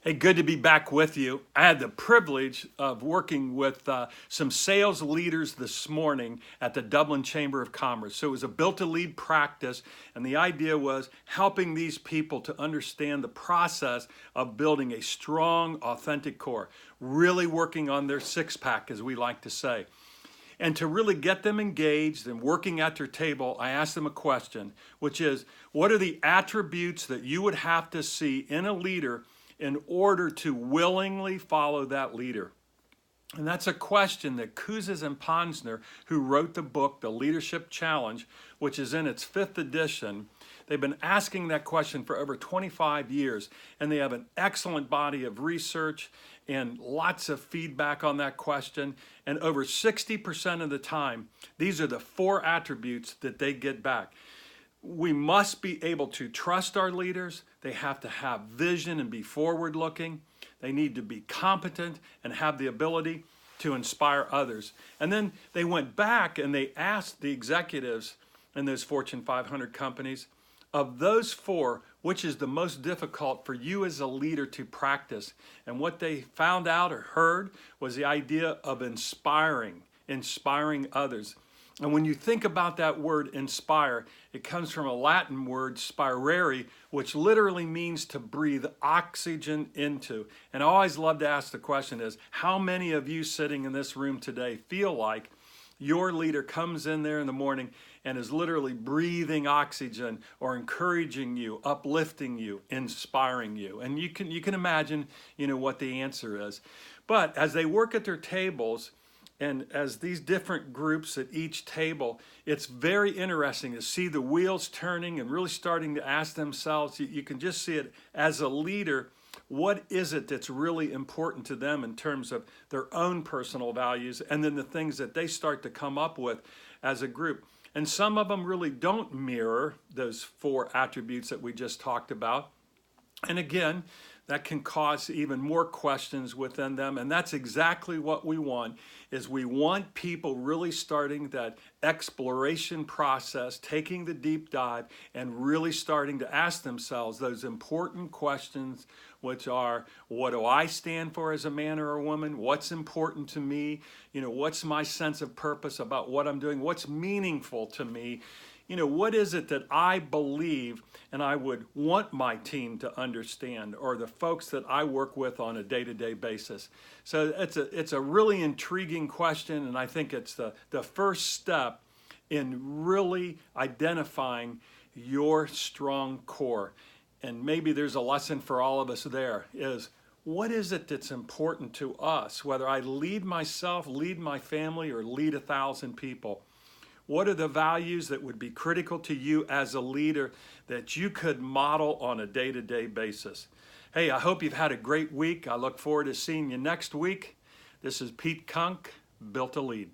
Hey, good to be back with you. I had the privilege of working with some sales leaders this morning at the Dublin Chamber of Commerce. So it was a built to lead practice, and the idea was helping these people to understand the process of building a strong, authentic core, really working on their six pack, as we like to say. And to really get them engaged and working at their table, I asked them a question, which is, what are the attributes that you would have to see in a leader in order to willingly follow that leader? And that's a question that Kouzes and Ponsner, who wrote the book, The Leadership Challenge, which is in its 5th edition, they've been asking that question for over 25 years, and they have an excellent body of research and lots of feedback on that question. And over 60% of the time, these are the 4 attributes that they get back. We must be able to trust our leaders. They have to have vision and be forward looking. They need to be competent and have the ability to inspire others. And then they went back and they asked the executives in those Fortune 500 companies, of those 4, which is the most difficult for you as a leader to practice? And what they found out or heard was the idea of inspiring others. And when you think about that word inspire, it comes from a Latin word spirare, which literally means to breathe oxygen into. And I always love to ask the question is, how many of you sitting in this room today feel like your leader comes in there in the morning and is literally breathing oxygen or encouraging you, uplifting you, inspiring you? And you can imagine, what the answer is. But as they work at their tables, and as these different groups at each table, it's very interesting to see the wheels turning and really starting to ask themselves, you can just see it as a leader, what is it that's really important to them in terms of their own personal values, and then the things that they start to come up with as a group. And some of them really don't mirror those 4 attributes that we just talked about. And again, that can cause even more questions within them. And that's exactly what we want, is we want people really starting that exploration process, taking the deep dive, and really starting to ask themselves those important questions, which are, what do I stand for as a man or a woman? What's important to me? What's my sense of purpose about what I'm doing? What's meaningful to me? What is it that I believe and I would want my team to understand, or the folks that I work with on a day-to-day basis? So it's a really intriguing question, and I think it's the first step in really identifying your strong core. And maybe there's a lesson for all of us there, is what is it that's important to us, whether I lead myself, lead my family, or lead 1,000 people? What are the values that would be critical to you as a leader that you could model on a day-to-day basis? Hey, I hope you've had a great week. I look forward to seeing you next week. This is Pete Kunk, Built to Lead.